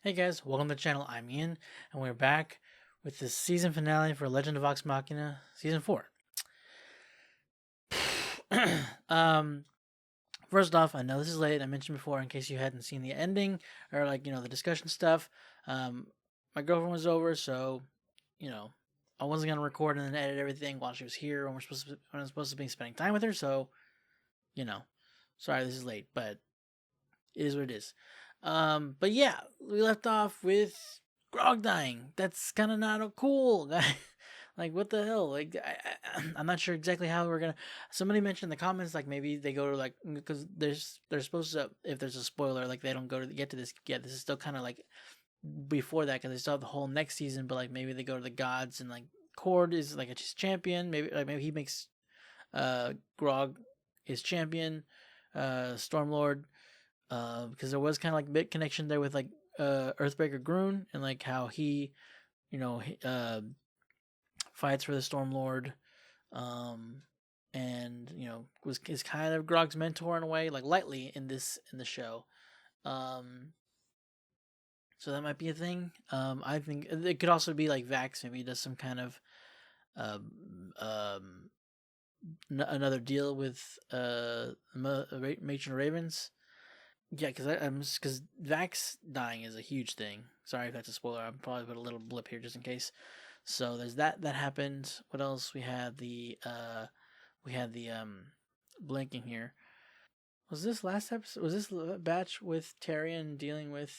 Hey guys, welcome to the channel. I'm Ian, and we're back with the season finale for Legend of Vox Machina, season 4. um, First off, I know this is late. I mentioned before, in case you hadn't seen the ending or the discussion stuff. My girlfriend was over, so I wasn't gonna record and then edit everything while she was here when when I'm supposed to be spending time with her. So, sorry this is late, but it is what it is. But yeah, we left off with Grog dying. That's kind of not cool, guy. Like, what the hell? Like, I'm not sure exactly how we're gonna. Somebody mentioned in the comments, like maybe they go to because they're supposed to. If there's a spoiler, like they don't go to get to this yet. This is still kind of like before that because they still have the whole next season. But like maybe they go to the gods and like Cord is like a champion. Maybe he makes Grog his champion. Stormlord. Because there was kind of like a bit connection there with like Earthbreaker Groon and like how he fights for the Stormlord, and is kind of Grog's mentor in a way, like lightly in the show. So that might be a thing. I think it could also be like Vax maybe does some kind of another deal with Matron Ravens. Yeah, because Vax dying is a huge thing. Sorry if that's a spoiler. I'll probably put a little blip here just in case. So there's that happened. What else? We had the blinking here. Was this last episode? Was this batch with Tyrion dealing with?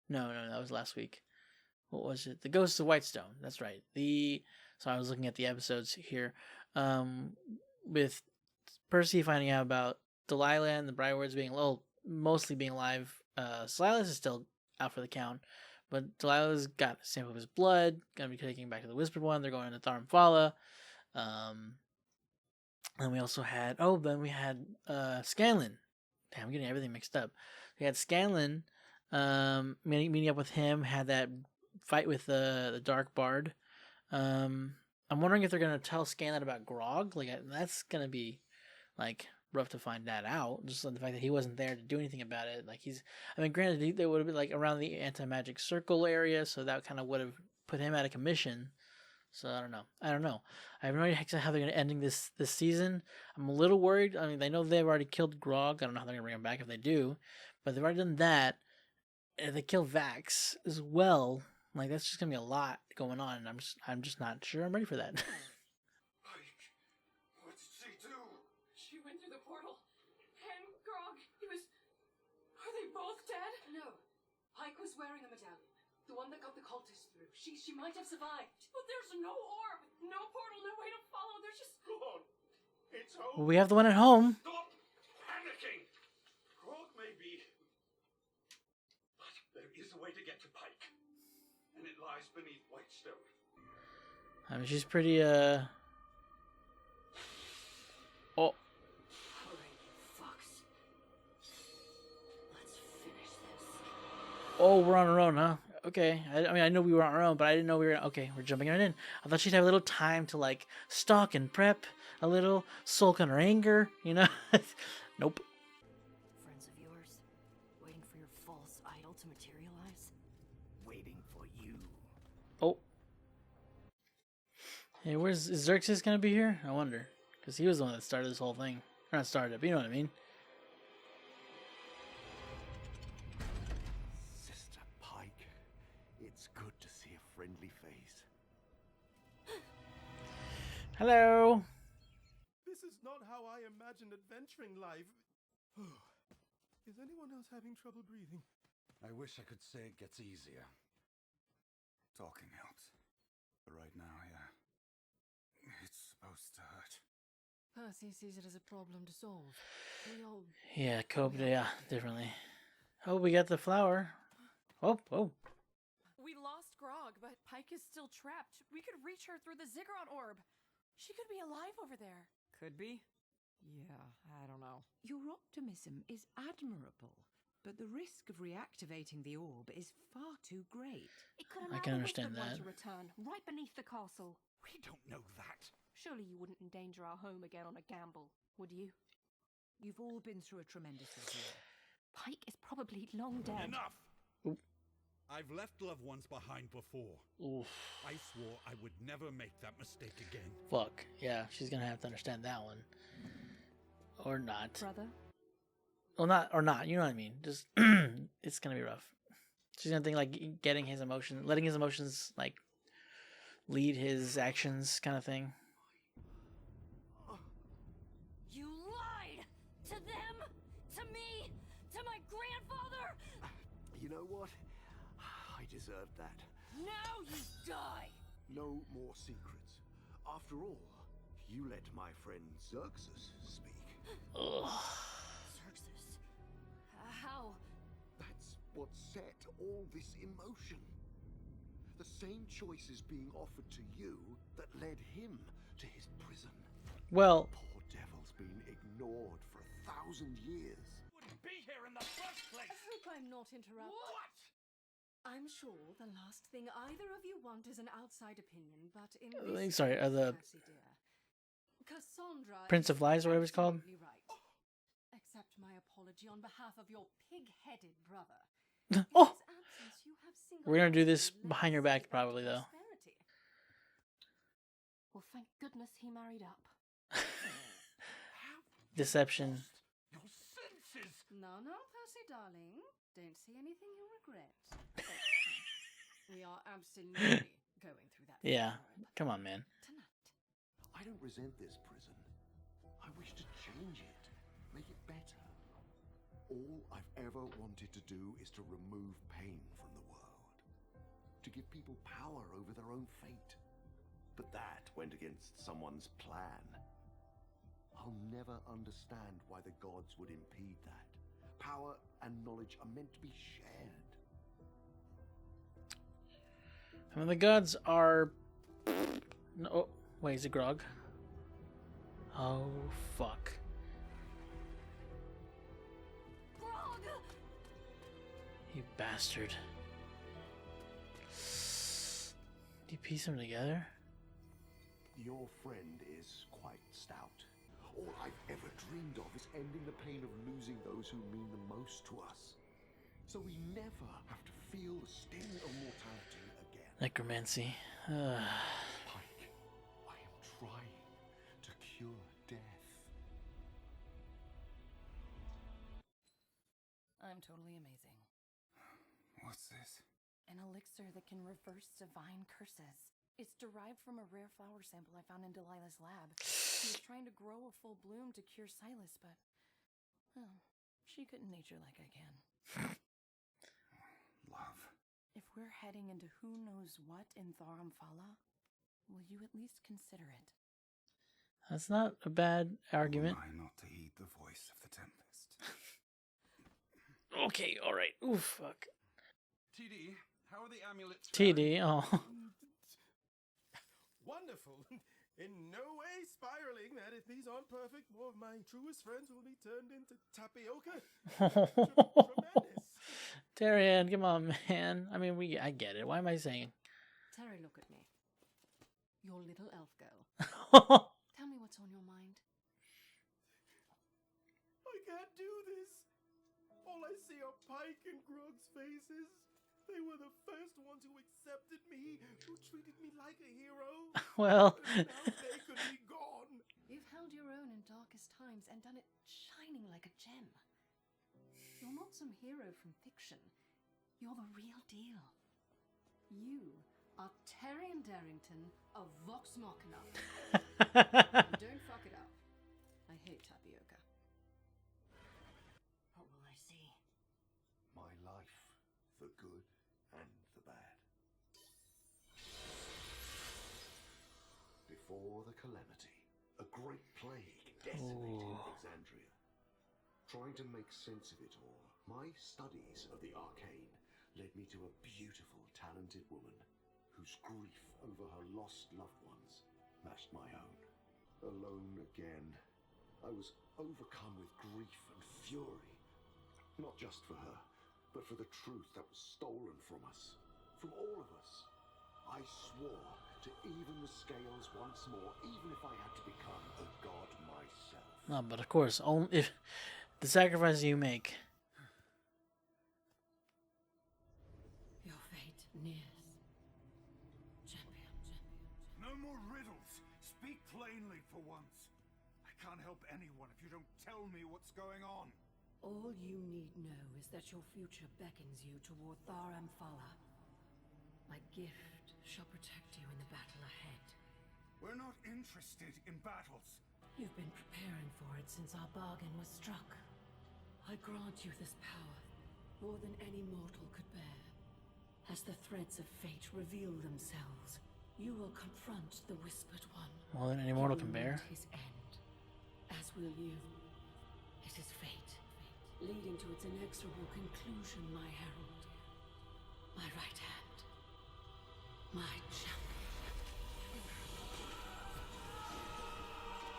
No, that was last week. What was it? The Ghosts of Whitestone. That's right. So I was looking at the episodes here, with Percy finding out about Delilah and the Briarwoods being mostly being alive. Silas is still out for the count, but Delilah's got a sample of his blood. Gonna be taking him back to the Whispered One. They're going to Tharmfala. And we also had Scanlan. Damn, I'm getting everything mixed up. We had Scanlan meeting up with him. Had that fight with the Dark Bard. I'm wondering if they're gonna tell Scanlan about Grog. Like that's gonna be like rough to find that out. Just the fact that he wasn't there to do anything about it. Like granted, they would have been like around the anti-magic circle area, so that kind of would have put him out of commission. So I don't know. I have no idea how they're gonna ending this season. I'm a little worried. I mean, they know they've already killed Grog. I don't know how they're gonna bring him back if they do, but they've already done that. If they kill Vax as well, like that's just gonna be a lot going on, and I'm just not sure I'm ready for that. What did she do? She went through the portal. And Grog, he was... Are they both dead? No. Pike was wearing a medallion. The one that got the cultists through. She might have survived. But there's no orb, no portal, no way to follow. There's just... Go on. It's home. Well, we have the one at home. Stop panicking. Grog may be... But there is a way to get to Pike. And it lies beneath Whitestone. I mean, she's pretty Hurry, Fox. Let's finish this. Oh, we're on our own, huh? Okay. I mean, I know we were on our own, but I didn't know we were... Okay, we're jumping right in. I thought she'd have a little time to, like, stalk and prep a little, sulk on her anger, Nope. Friends of yours, waiting for your false idol to materialize? Waiting for you. Oh. Hey, is Xerxes gonna be here? I wonder. Because he was the one that started this whole thing. Or not started it, but you know what I mean. Sister Pike, it's good to see a friendly face. Hello. This is not how I imagined adventuring life. Is anyone else having trouble breathing? I wish I could say it gets easier. Talking helps. But right now, yeah. It's supposed to hurt. Percy sees it as a problem to solve. We all... Yeah, cope, yeah, differently. Oh, we got the flower. Oh. We lost Grog, but Pike is still trapped. We could reach her through the Ziggurat orb. She could be alive over there. Could be. Yeah, I don't know. Your optimism is admirable, but the risk of reactivating the orb is far too great. It could I allow can the understand Whispered One that. to return, right beneath the castle. We don't know that. Surely you wouldn't endanger our home again on a gamble, would you? You've all been through a tremendous ordeal. Pike is probably long dead. Enough! I've left loved ones behind before. Oof. I swore I would never make that mistake again. Fuck. Yeah, she's gonna have to understand that one. Or not. Brother? Well, not, or not. You know what I mean? Just, it's gonna be rough. She's gonna think, like, getting his emotions, letting his emotions, like, lead his actions kind of thing. You lied! To them! To me! To my grandfather! You know what? I deserved that. Now you die! No more secrets. After all, you let my friend Xerxes speak. Ugh. Xerxes. How? That's what set all this in motion. The same choices being offered to you that led him to his prison. Well, Poor devil's been ignored for 1,000 years. Wouldn't be here in the first place. I hope I'm not interrupting. What? I'm sure the last thing either of you want is an outside opinion, but in this sorry, case, the Mercy dear, Cassandra Prince is of Lies, or whatever it's called? absolutely right. Accept my apology on behalf of your pig-headed brother. Oh! In his absence, you have We're gonna do this single-handedly behind your led back, us probably, into though. prosperity. Well, thank goodness he married up. Deception. Your senses. No, Percy, darling. Don't see anything you regret. We are absolutely going through that. Yeah. phase, Come on, man. Tonight. I don't resent this prison. I wish to change it, make it better. All I've ever wanted to do is to remove pain from the world, to give people power over their own fate. But that went against someone's plan. I'll never understand why the gods would impede that. Power and knowledge are meant to be shared. I mean, the gods are... No, oh, wait, is it Grog? Oh, fuck. Grog! You bastard. Did you piece them together? Your friend is quite stout. All I've ever dreamed of is ending the pain of losing those who mean the most to us. So we never have to feel the sting of mortality again. Necromancy. Pike, I am trying to cure death. I'm totally amazing. What's this? An elixir that can reverse divine curses. It's derived from a rare flower sample I found in Delilah's lab. She was trying to grow a full bloom to cure Silas, but... well, she couldn't nature like I can. Love. If we're heading into who knows what in Tharamfala, will you at least consider it? That's not a bad argument. Who am I not to heed the voice of the tempest? Okay, alright. Ooh, fuck. TD, how are the amulets? TD, oh. Wonderful. In no way spiraling that if these aren't perfect, more of my truest friends will be turned into tapioca. Tremendous. Tyrion, come on, man. I mean, I get it. Why am I saying? Terry, look at me. Your little elf girl. Tell me what's on your mind. I can't do this. All I see are Pike and Grog's faces. They were the first ones who accepted me, who treated me like a hero. Well, And now they could be gone. You've held your own in darkest times and done it shining like a gem. You're not some hero from fiction. You're the real deal. You are Tyrion Darrington of Vox Machina. And don't fuck it up. I hate tapioca. What will I see? My life, the good and the bad. Before the calamity, a great plague decimated Alexandria. Trying to make sense of it all, my studies of the arcane led me to a beautiful, talented woman whose grief over her lost loved ones matched my own. Alone again, I was overcome with grief and fury. Not just for her, but for the truth that was stolen from us, from all of us. I swore to even the scales once more, even if I had to become a god myself. no, but of course, only if the sacrifice you make. Your Nears. Champion. No more riddles. Speak plainly for once. I can't help anyone if you don't tell me what's going on. All you need know is that your future beckons you toward Thar Amphala. My gift shall protect you in the battle ahead. We're not interested in battles. You've been preparing for it since our bargain was struck. I grant you this power, more than any mortal could bear. As the threads of fate reveal themselves, you will confront the Whispered One. More than any mortal He can will bear. meet his end, as will you. It is fate, leading to its inexorable conclusion, my herald. My right hand. My champion.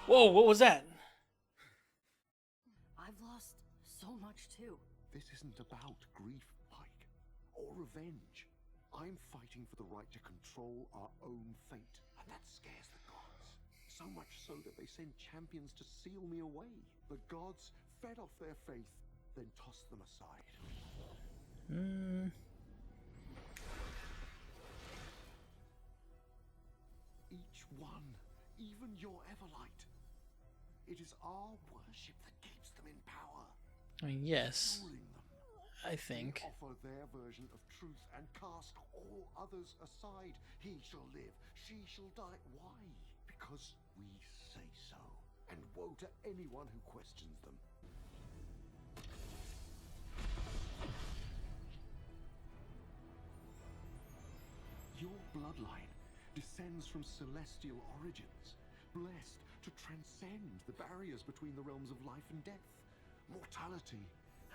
Whoa, what was that? I've lost so much too. This isn't about grief, Pike, or revenge. I'm fighting for the right to control our own fate, and that scares the gods. So much so that they send champions to seal me away. The gods fed off their faith, then tossed them aside. Each one, even your Everlight. It is our worship that keeps them in power. I mean, yes, Ruling them. I think. They offer their version of truth and cast all others aside. He shall live, she shall die. Why? Because we say so. And woe to anyone who questions them. Your bloodline descends from celestial origins, blessed to transcend the barriers between the realms of life and death, mortality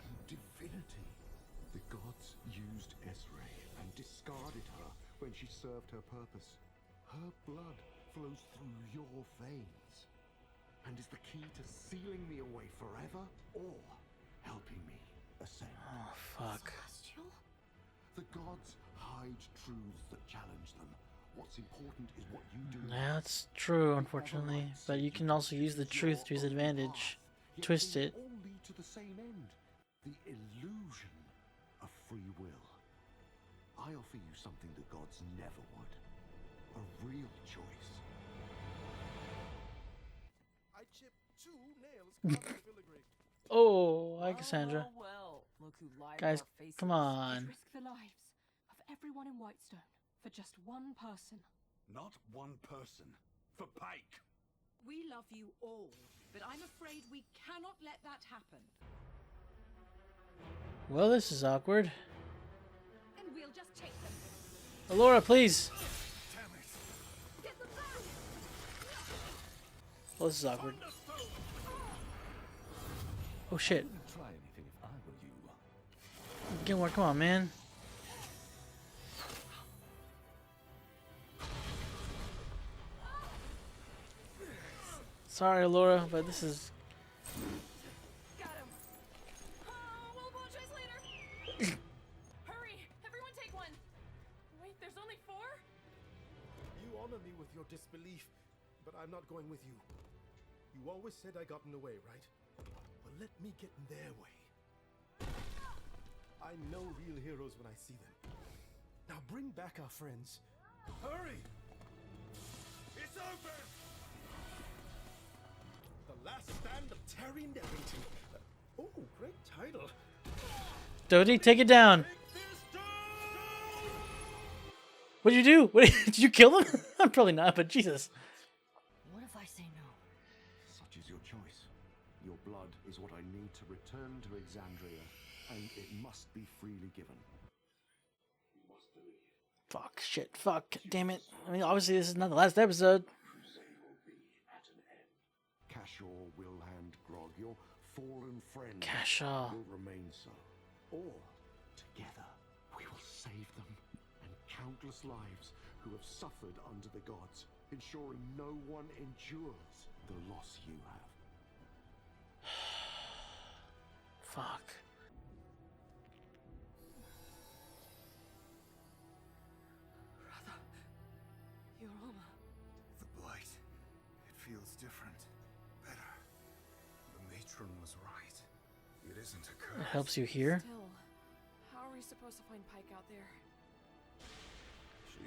and divinity. The gods used Esray and discarded her when she served her purpose. Her blood flows through your veins and is the key to sealing me away forever or helping me ascend. Oh, fuck. Celestial? The gods hide truths that challenge them. What's important is what you do. That's true, unfortunately. But you can also use the truth to his advantage. Twist it. All lead to the same end. The illusion of free will. I offer you something the gods never would. A real choice. I chipped 2 nails carving the filigree. Oh, hi, Cassandra. Well, look who lied to Guys, our faces. come on. Risk the lives of everyone in Whitestone for just one person. Not one person. For Pike. We love you all, but I'm afraid we cannot let that happen. Well, this is awkward. And we'll just take them. Alora, please. Damn it. Get them back! Well, this is awkward. Oh, shit. Try anything if I were you. Gilmore, come on, man. Sorry, Laura, but this is... Got him. We'll apologize later. Hurry! Everyone take one. Wait, there's only 4? You honor me with your disbelief, but I'm not going with you. You always said I got in the way, right? Well, let me get in their way. I know real heroes when I see them. Now bring back our friends. Hurry! It's open! The Last Stand of Terry Nevington. Oh, great title. Dodie, take it down. Take this down! What'd you do? What, did you kill him? I'm probably not, but Jesus. What if I say no? Such is your choice. Your blood is what I need to return to Exandria, and it must be freely given. You must believe. Fuck, shit, fuck, damn it. I mean, obviously this is not the last episode. Crusade will be at an end. Cashor will hand Grog, your fallen friend, Cashor. will remain so. Or, together, we will save them and countless lives who have suffered under the gods, ensuring no one endures the loss you have. Fuck. Your armor. The blight. It feels different. Better. The matron was right. It isn't a It curse. helps you here. Still, how are we supposed to find Pike out there?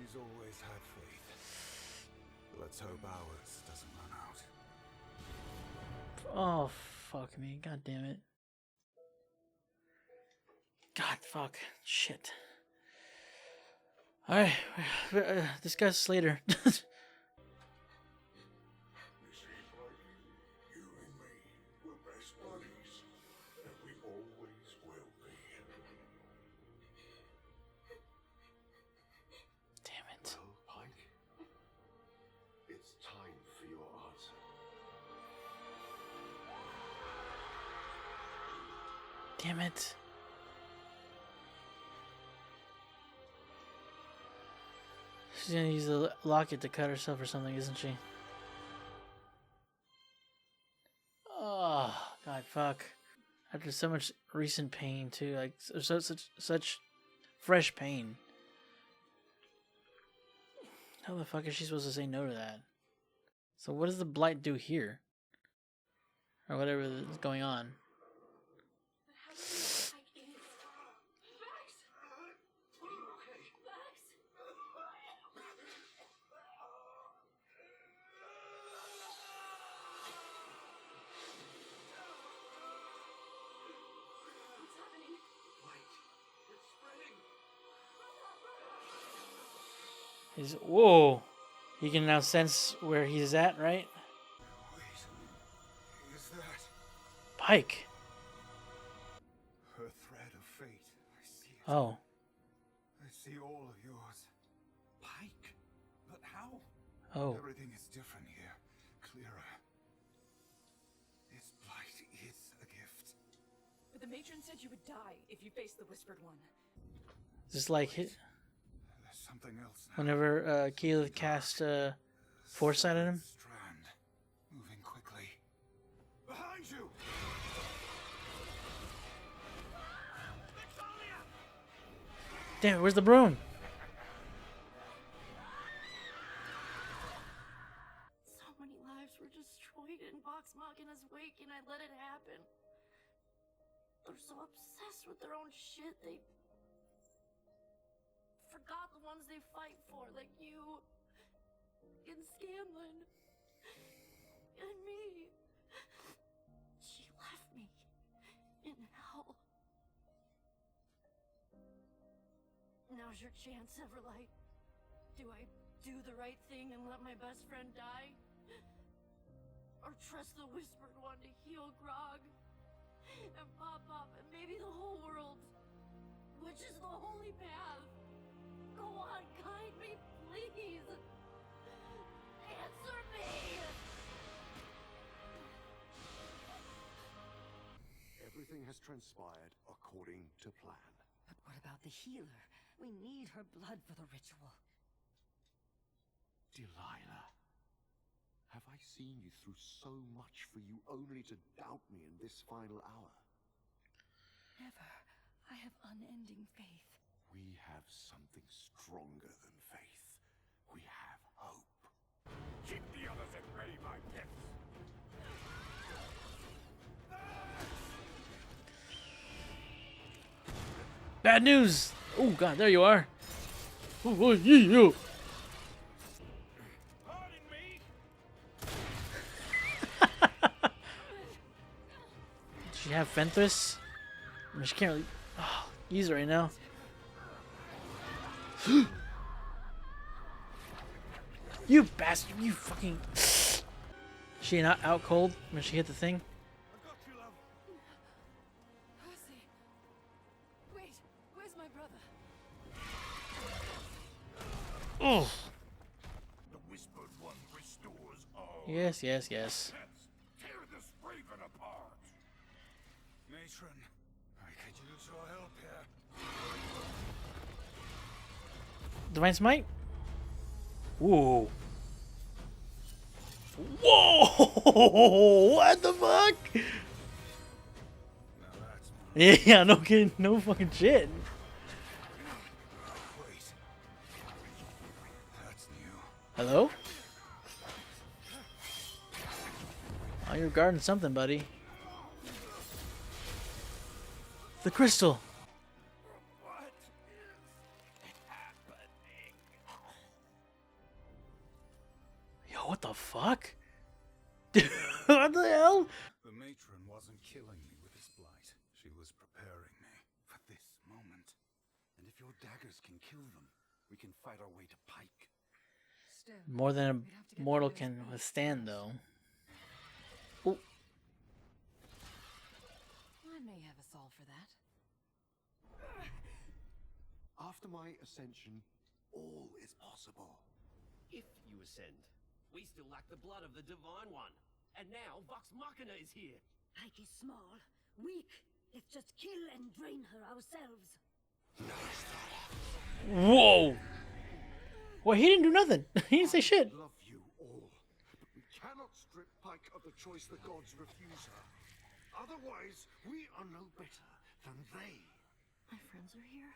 She's always had faith. Let's hope ours doesn't run out. Oh, fuck me. God damn it. God, fuck. Shit. Alright. Discuss later. You see, Blake, you and me, we're best buddies, and we always will be. Damn it. Well, Pike, it's time for your answer. Damn it. She's gonna use the locket to cut herself or something, isn't she? Oh, God, fuck. After so much recent pain, too. Like, such fresh pain. How the fuck is she supposed to say no to that? So what does the blight do here? Or whatever is going on. He's, whoa! You can now sense where he's at, right? Wait, is that Pike! her thread of fate? I see it. Oh. I see all of yours. Pike? But how? Oh. Everything is different here. Clearer. This blight is a gift. But the matron said you would die if you faced the Whispered One. Just like hit. There's something else now. Whenever Keyleth cast Foresight at him. Strand. Moving quickly. Behind you! Damn it, where's the broom? So many lives were destroyed in Vox Machina's wake, and I let it happen. They're so obsessed with their own shit, they forgot the ones they fight for, like you, and Scanlan, and me. She left me in hell. Now's your chance, Everlight. Do I do the right thing and let my best friend die? Or trust the Whispered One to heal Grog? And Pop-Pop and maybe the whole world? Which is the holy path? Go on, guide me, please! Answer me! Everything has transpired according to plan. But what about the healer? We need her blood for the ritual. Delilah, have I seen you through so much for you only to doubt me in this final hour? Never. I have unending faith. We have something stronger than faith. We have hope. Keep the others at bay, my pets. Bad news! Oh god, there you are. Oh, you. Pardon me? Does she have Fenthras? I mean, she can't really use it right now. You bastard! You fucking. She not out cold when she hit the thing? I got you, love. Percy! Wait, where's my brother? Oh. The Whispered One restores all. Yes. Let's tear this raven apart. Matron, I could use your help here. Divine Smite? Whoa. Whoa! What the fuck? Now that's Yeah, no kidding. No fucking shit. wait. That's new. Hello? Oh, you're guarding something, buddy. The crystal. What is happening? What the fuck? What the hell? The matron wasn't killing me with this blight. She was preparing me for this moment. And if your daggers can kill them, we can fight our way to Pike. Still, More than we'd have to a get mortal through can those withstand, though. Ooh. I may have a solve for that. After my ascension, all is possible. If you ascend, we still lack the blood of the Divine One. And now Vox Machina is here. Pike is small, weak. Let's just kill and drain her ourselves. Whoa! Well, he didn't do nothing. He didn't say shit. I love you all, but we cannot strip Pike of the choice the gods refuse her. Otherwise, we are no better than they. My friends are here.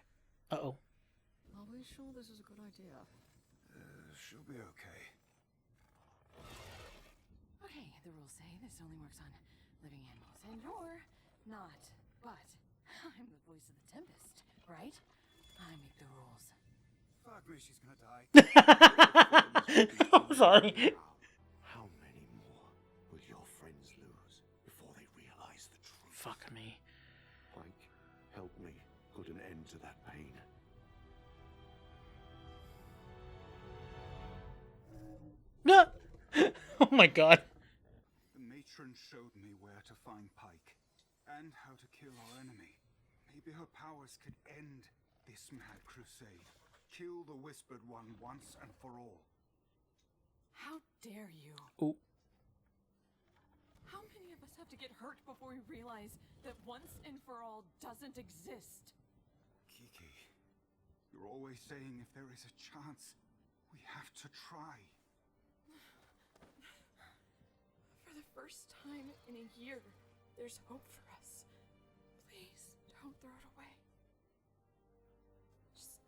Uh-oh. Are we sure this is a good idea? She'll be okay. Okay, the rules say this only works on living animals, and you're not. But I'm the voice of the Tempest, right? I make the rules. Fuck me, she's gonna die. I'm sorry. How many more will your friends lose before they realize the truth? Fuck me. Pike, help me put an end to that pain. No! Oh my god. The matron showed me where to find Pike, and how to kill our enemy. Maybe her powers could end this mad crusade. Kill the Whispered One once and for all. How dare you? Ooh. How many of us have to get hurt before we realize that once and for all doesn't exist? Kiki, you're always saying if there is a chance, we have to try. For the first time in a year, there's hope for us. Please, don't throw it away. Just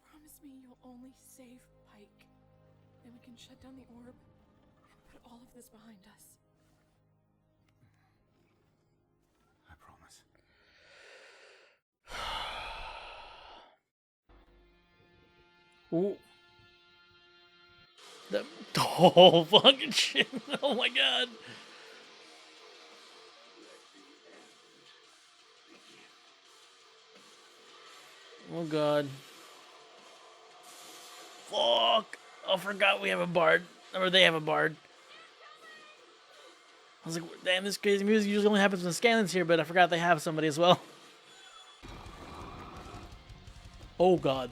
promise me you'll only save Pike. Then we can shut down the orb and put all of this behind us. I promise. Ooh. The whole fucking shit. Oh my god. Oh god. Fuck. I forgot we have a bard. Or they have a bard. I was like, damn, this crazy music usually only happens when Scanlan's here, but I forgot they have somebody as well. Oh god.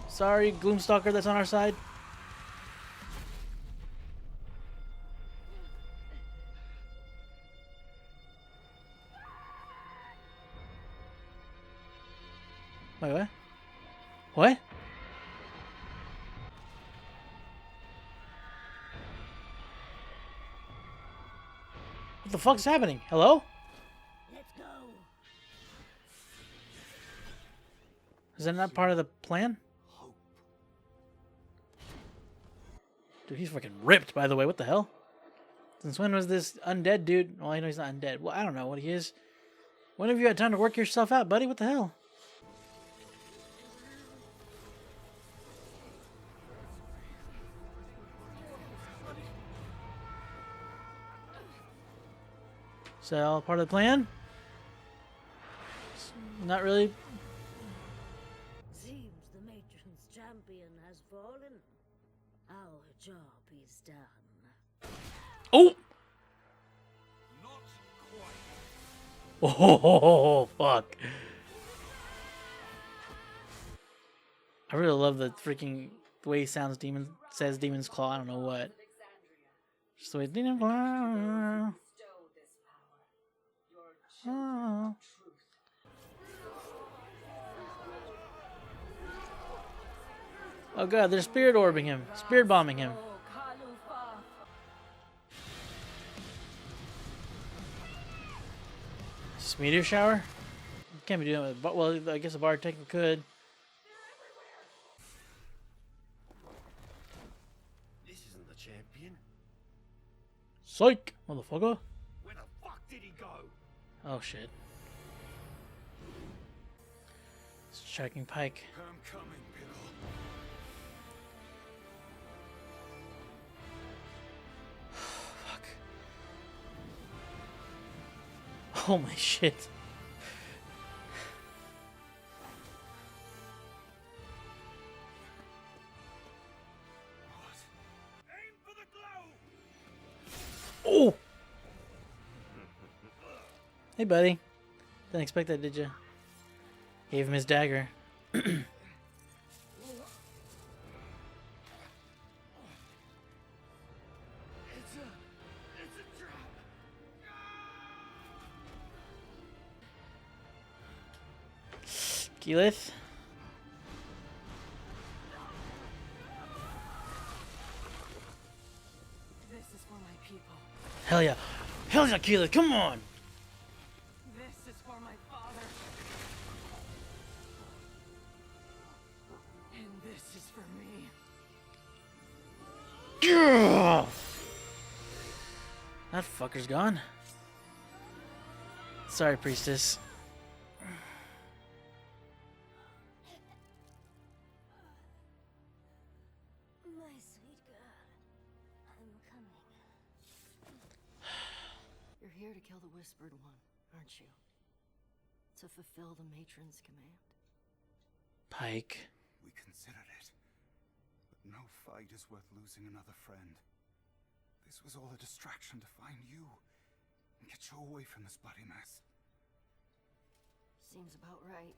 Sorry, Gloomstalker, that's on our side. Wait, what? What? What the fuck's happening? Hello? Let's go. Is that not part of the plan? Dude, he's fucking ripped, by the way. What the hell? Since when was this undead dude? Well, I know he's not undead. Well, I don't know what he is. When have you had time to work yourself out, buddy? What the hell? Is that all part of the plan? Not really. Seems the matron's champion has fallen. Our job is done. Oh! Not quite. Oh, fuck. I really love the freaking the way he sounds says Demon's Claw. I don't know what. Just the way Demon's Claw. Oh. Oh god, they're spirit orbing him, spirit bombing him. Just meteor shower? Can't be doing it with, well, I guess a bard technically could. This isn't the champion. Psych, motherfucker. Where the fuck did he go? Oh shit. It's tracking Pike. I'm coming, Pickle. Holy shit. Aim for the glow! Oh! Hey, buddy. Didn't expect that, did you? Gave him his dagger. It's a trap. Keyleth? This is for my people. Hell yeah. Hell yeah, Keyleth, come on! This is for my father. And this is for me. Yeah! That fucker's gone. Sorry, priestess. My sweet girl, I'm coming. You're here to kill the Whispered One, aren't you? To fulfill the matron's command. Pike. We considered it. But no fight is worth losing another friend. This was all a distraction to find you and get you away from this bloody mess. Seems about right.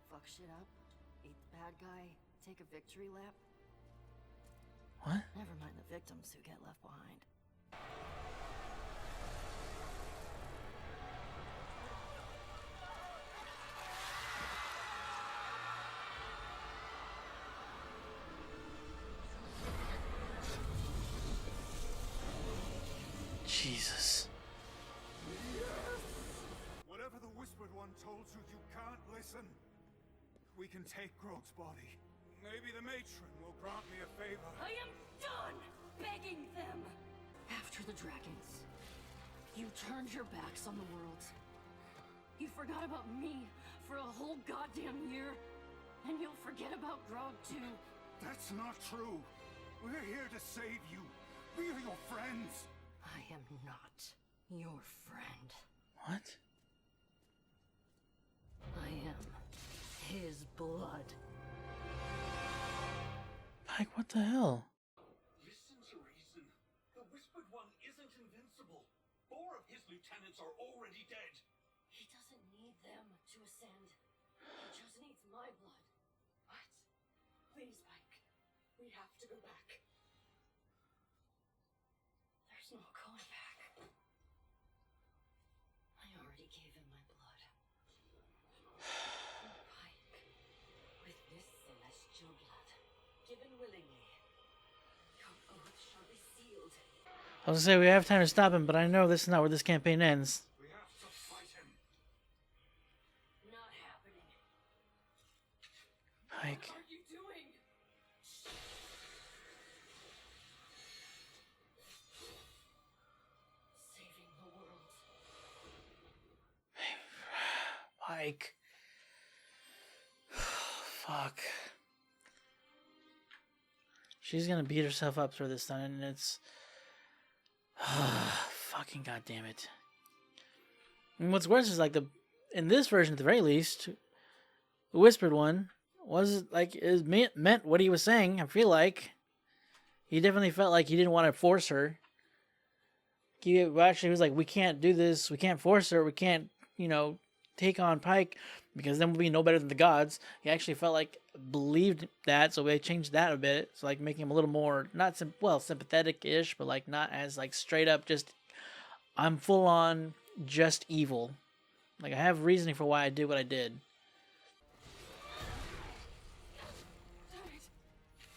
Fuck shit up, eat the bad guy, take a victory lap. What? Never mind the victims who get left behind. Jesus. Whatever the Whispered One told you, you can't listen. We can take Grog's body. Maybe the matron will grant me a favor. I am done begging them! After the dragons, you turned your backs on the world. You forgot about me for a whole goddamn year. And you'll forget about Grog too. That's not true. We're here to save you. We are your friends. I am not your friend. What? I am his blood. Pike, what the hell? Listen to reason. The Whispered One isn't invincible. 4 of his lieutenants are already dead. He doesn't need them to ascend. He just needs my blood. What? Please, Mike. We have to go back. There's no going back. I already gave him my blood. Mike, with this celestial blood, given willingly, your oath shall be sealed. I was gonna say we have time to stop him, but I know this is not where this campaign ends. We have to fight him. Not happening. Pike. What are you doing? Saving the world. Pike. Fuck. She's gonna beat herself up for this time, and it's fucking goddamn it. And what's worse is like in this version at the very least, the Whispered One was like meant what he was saying. I feel like he definitely felt like he didn't want to force her. He actually was like, we can't do this. We can't force her. We can't, take on Pike because then we'll be no better than the gods. He actually felt like believed that, so they changed that a bit. So like making him a little more not sympathetic-ish, but like not as like straight up just I'm full on just evil. Like I have reasoning for why I did what I did.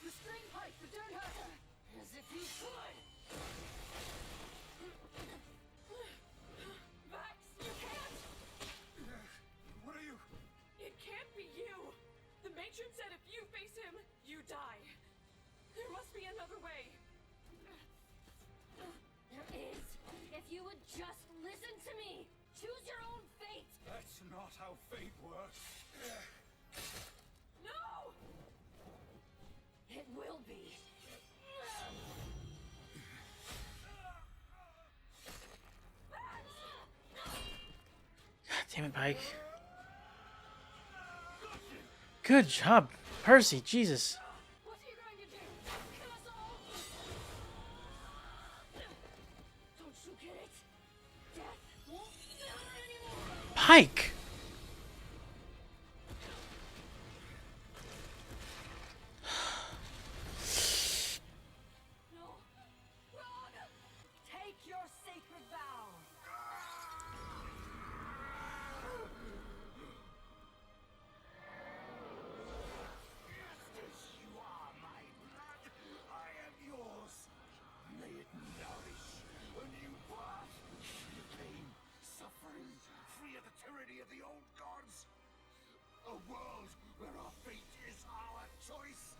Restrain Pike, but don't hurt her. As if you could. Vax, you can't! What are you? It can't be you! The matron said if you face him, you die. There must be another way. There is. If you would just listen to me. Choose your own fate. That's not how fate works. No! It will be. Damn it, Pike. Good job, Percy. Jesus. What are you going to do? Kill us all? Don't you get it? Death won't matter anymore. Pike! No. Wrong. Take your sacred vow. You are my blood. I am yours. May it nourish a new path. Pain, suffering, free of the tyranny of the old gods. A world where our fate is our choice.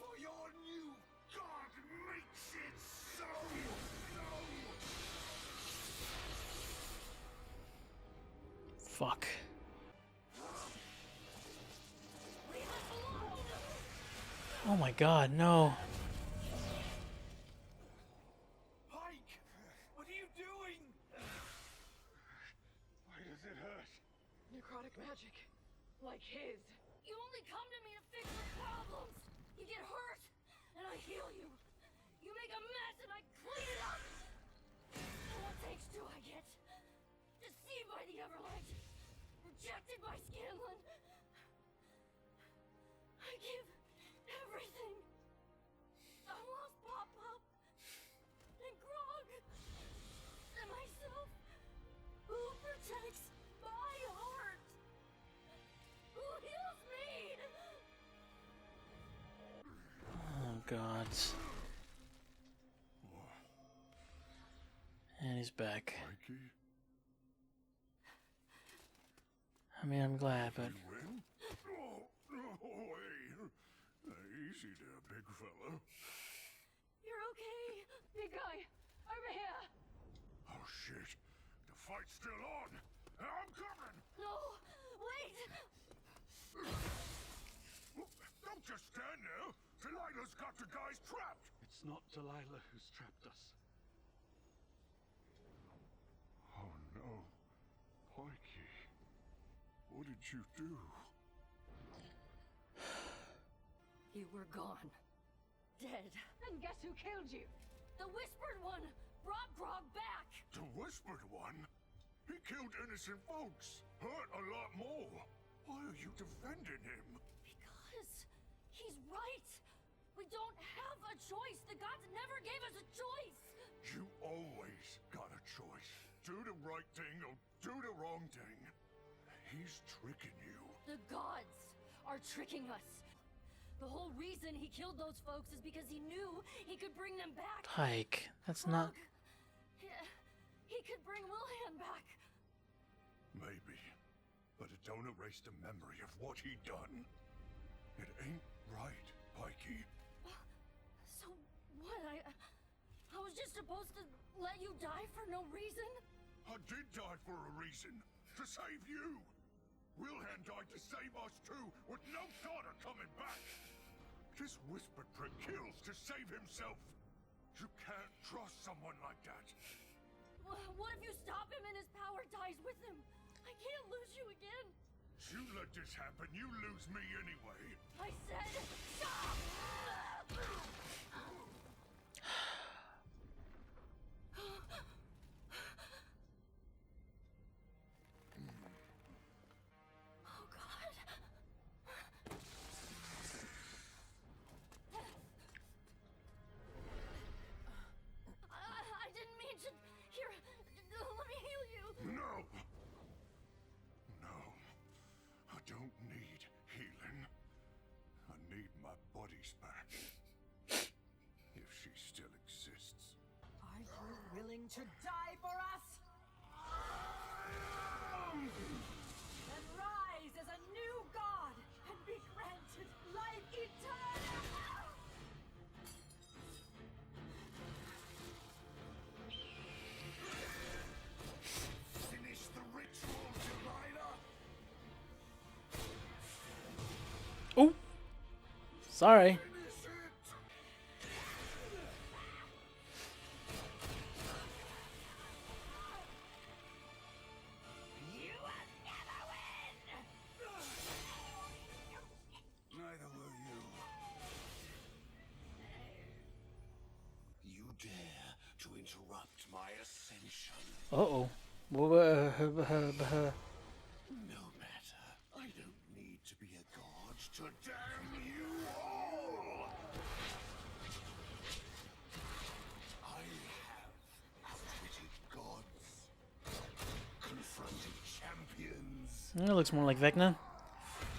For your new god makes it so. Fuck. Oh my god, no. Pike! What are you doing? Why does it hurt? Necrotic magic. Like his. You only come to me to fix your problems. You get hurt, and I heal you. You make a mess, and I clean it up. And what takes do I get? Deceived by the Everlight. Rejected by Scanlan. I give everything. I lost Pop-Pop. And Grog. And myself. Who protects my heart? Who heals me? Oh god. And he's back. Mikey, I mean, I'm glad, but you win? Oh, hey. Easy there, big fella. You're okay, big guy. Over here. Oh, shit. The fight's still on. I'm coming. No, wait. Don't just stand there. Delilah's got the guys trapped. It's not Delilah who's trapped us. Oh, no. Mikey, what did you do? You were gone. Dead. And guess who killed you? The Whispered One brought Grog back. The Whispered One? He killed innocent folks. Hurt a lot more. Why are you defending him? Because he's right. We don't have a choice. The gods never gave us a choice. You always got a choice. Do the right thing or do the wrong thing. He's tricking you. The gods are tricking us. The whole reason he killed those folks is because he knew he could bring them back. Pike, that's not. He could bring Wilhan back. Maybe. But it don't erase the memory of what he done. It ain't right, Pikey. So what? I was just supposed to let you die for no reason? I did die for a reason. To save you. Wilhan died to save us too, with no daughter coming back. This whispered prick kills to save himself. You can't trust someone like that. What if you stop him and his power dies with him? I can't lose you again. You let this happen, you lose me anyway. I said stop! Oh God. I didn't mean to. Here, let me heal you. No! No. I don't need healing. I need my buddies back. If she still exists. Are you willing to die for us? And rise as a new god and be granted life eternal. Finish the ritual, Delilah. Oh! Sorry. Finish it. You have Uh-oh. No matter. I don't need to be a god to damn you all. I have outwitted gods, confronted champions. It looks more like Vecna.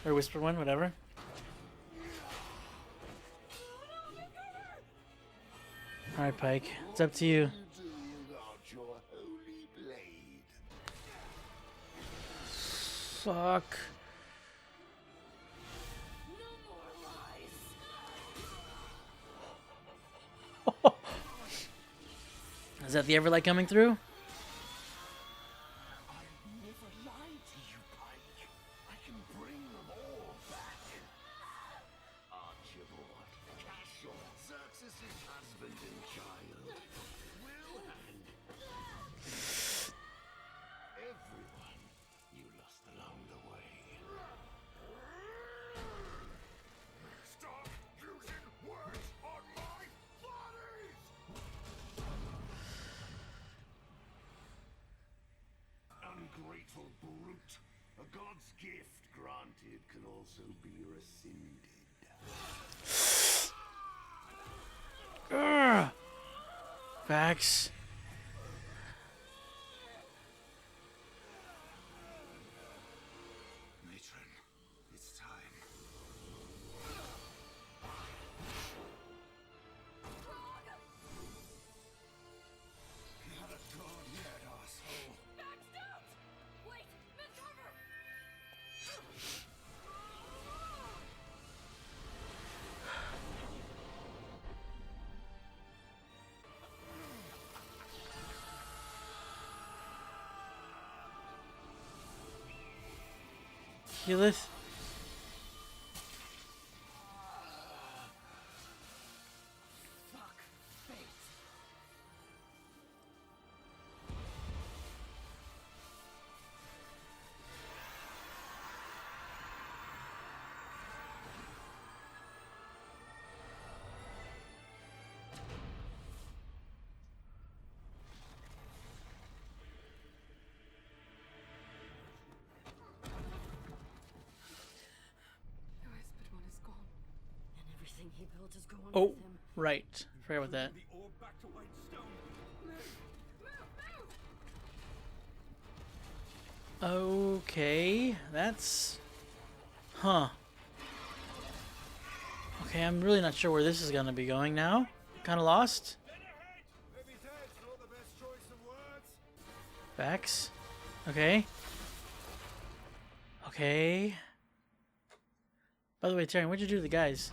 Or Whisper One, whatever. Alright, Pike. It's up to you. Fuck. Is that the Everlight coming through? Ungrateful brute. A god's gift granted can also be rescinded. Urgh. Vax. Matron, it's time. Not a god yet, asshole. Wait! Mid-cover! Keyleth. The Whispered One is gone. And everything he built is gone Oh, with him. right. Forgot about that. The orb back to White Stone. Okay, that's... Huh. Okay, I'm really not sure where this is gonna be going now. Kinda lost. Maybe that's not the best choice of words. Vax. Okay. Okay. By the way, Tyrion, what'd you do to the guys?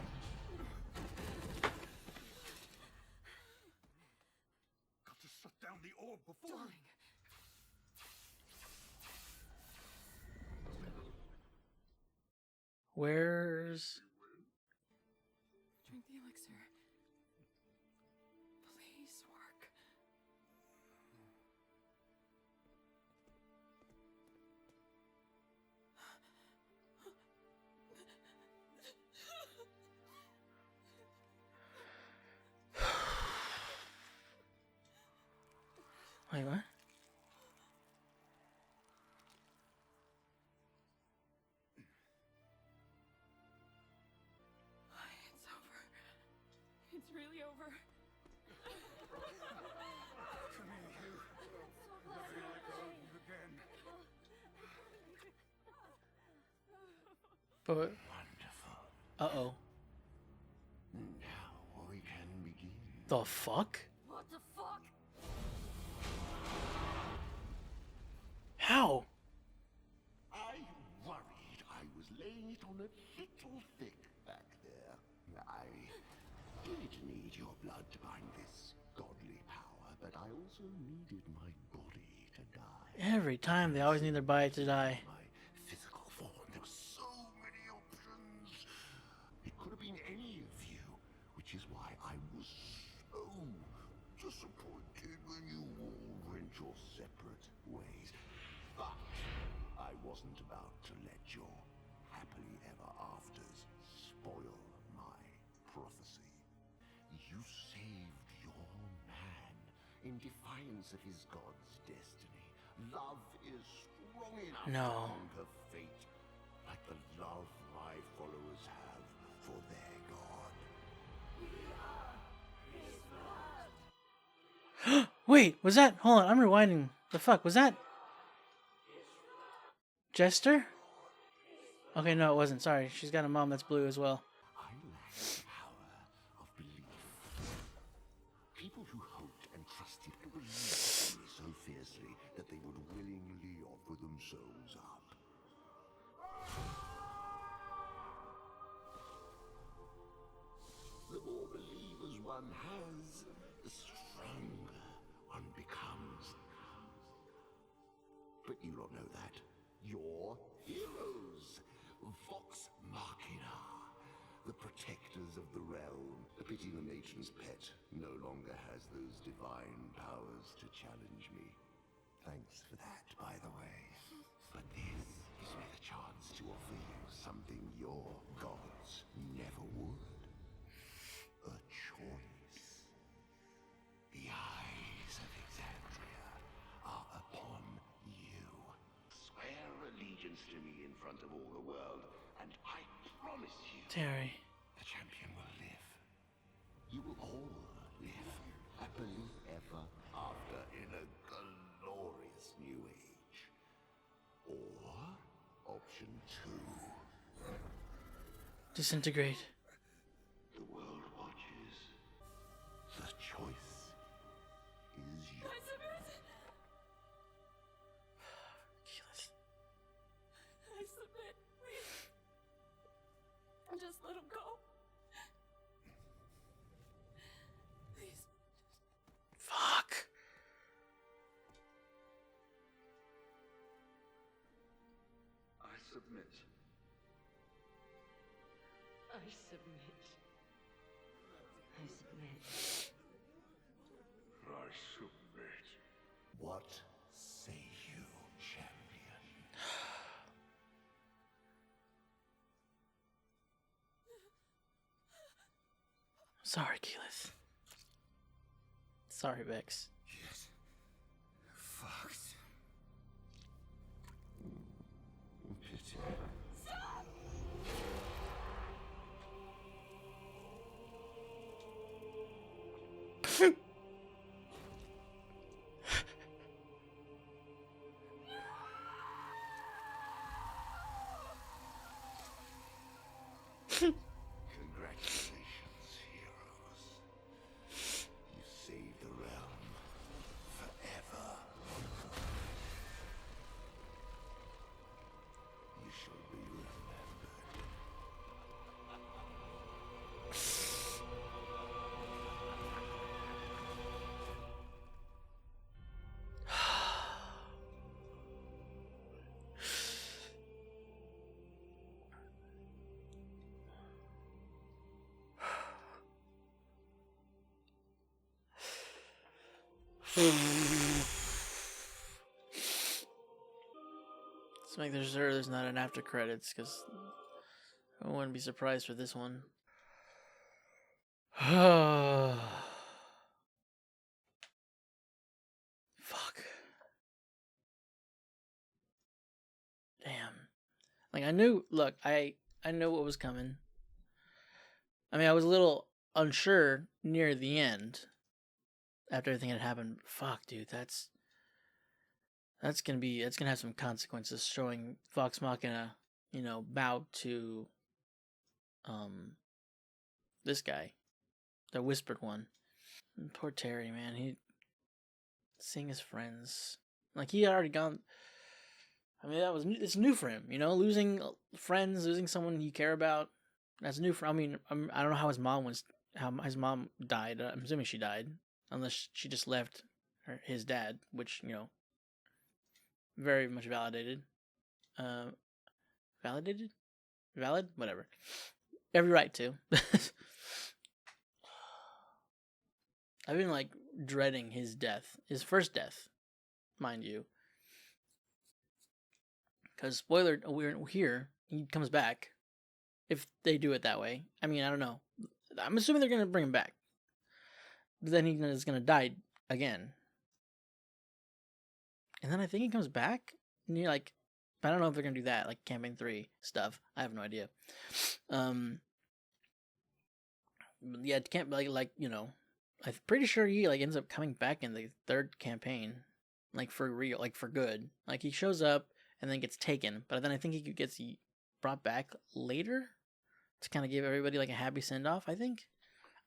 Got to shut down the orb before. Where's... Drink the elixir. Please work. Wait, what? It's over. It's really over. Come here, you. Nothing like home again. But... Wonderful. Uh-oh. Now we can begin. The fuck? What the fuck? How? I worried I was laying it on a little thick back there. I did need your blood to bind this godly power, but I also needed my body to die. Every time they always need their body to die. My physical form. There were so many options. It could have been any of you, which is why I was so disappointed when you all went your separate ways. But I wasn't about to let your happily ever afters spoil my prophecy. You saved your man in defiance of his god's destiny. Love is strong enough No. to conquer fate, like the love my followers have for their god. Wait, was that? Hold on, I'm rewinding. The fuck was that? Jester? Okay, no, it wasn't. Sorry, she's got a mom that's blue as well. I lack the power of belief. People who hoped and trusted and believed in me so fiercely that they would willingly offer themselves up. The more believers one has, the stronger one becomes. But you don't know that. You're heroes. Vox Machina. The protectors of the realm. The pity the matron's pet no longer has those divine powers to challenge me. Thanks for that, by the way. But this gives me the chance to offer you something your gods never would. A choice. The eyes of Exandria are upon you. Swear allegiance to me in front of all the world, and I promise you, Terry. the champion will live. You will all live happily ever after in a glorious new age. Or option 2. Disintegrate. The world watches. The choice is yours. Keyleth. I submit, please. Just let him go. Please. Fuck. I submit. I submit. I submit. I submit. What say you, champion? Sorry, Keyleth. Sorry, Vex. Yes. Fox. Pity. Congratulations, heroes. You saved the realm forever. You shall be remembered. Let's make sure there's not an after credits, because I wouldn't be surprised for this one. Fuck. Damn. Like, I knew, look, I knew what was coming. I mean, I was a little unsure near the end after everything had happened. Fuck, dude, that's gonna have some consequences, showing Vox Machina, bow to this guy, the whispered one. And poor Terry, man, he seeing his friends, like, he had already gone. I mean, it's new for him, losing friends, losing someone you care about. That's new for. I mean, I don't know how his mom died. I'm assuming she died, unless she just left his dad, which very much validated. Validated? Valid? Whatever. Every right to. I've been, like, dreading his death. His first death, mind you. Because, spoiler, we're here. He comes back. If they do it that way. I mean, I don't know. I'm assuming they're going to bring him back. But then he's going to die again. and then I think he comes back, and you're like, but I don't know if they're gonna do that, like campaign 3 stuff. I have no idea. Yeah, it can't like you know. I'm pretty sure he like ends up coming back in the 3rd campaign, like for real, like for good. Like he shows up and then gets taken, but then I think he gets brought back later to kind of give everybody like a happy send off. I think.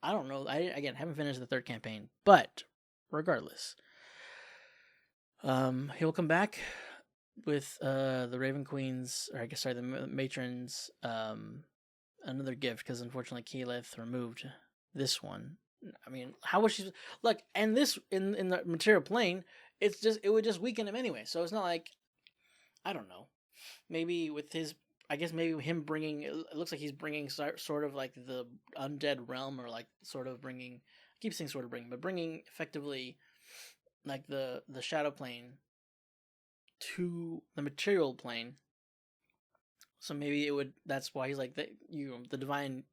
I don't know. I again haven't finished the 3rd campaign, but regardless, he'll come back with the Raven Queen's, or I guess sorry, the matron's another gift, because unfortunately Keyleth removed this one. I mean, how was she look? And this in the material plane, it would just weaken him anyway. So it's not like, I don't know. Maybe with his, I guess maybe him bringing, it looks like he's bringing sort of like the undead realm, or like sort of bringing, I keep saying sort of bringing, but bringing effectively like the shadow plane to the material plane. So maybe it would, that's why he's like, the divine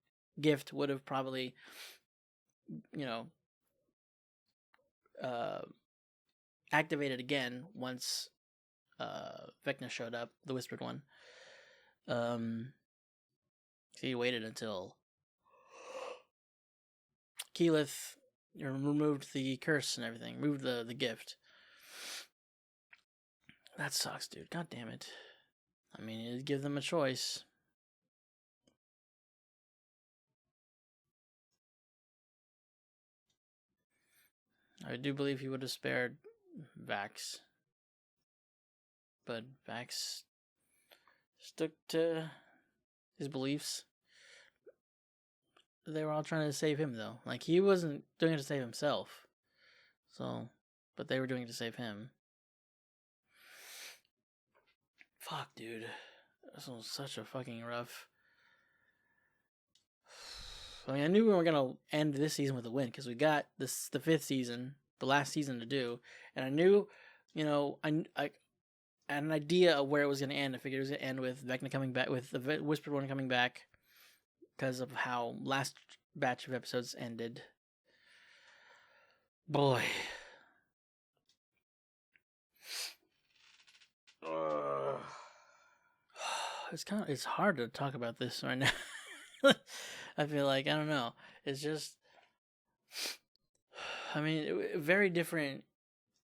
gift would have probably, you know, activated again once Vecna showed up, the Whispered One. So he waited until Keyleth removed the curse and everything, removed the gift. That sucks, dude. God damn it. I mean, it'd give them a choice. I do believe he would have spared Vax. But Vax stuck to his beliefs. They were all trying to save him, though. Like, he wasn't doing it to save himself. So, but they were doing it to save him. Fuck, dude. This was such a fucking rough. I mean, I knew we were gonna end this season with a win, because we got the 5th season, the last season to do, and I knew, you know, I had an idea of where it was gonna end. I figured it was gonna end with Vecna coming back, with the Whispered One coming back, because of how last batch of episodes ended. Boy. It's hard to talk about this right now. I feel like, I don't know. It's just, I mean, very different,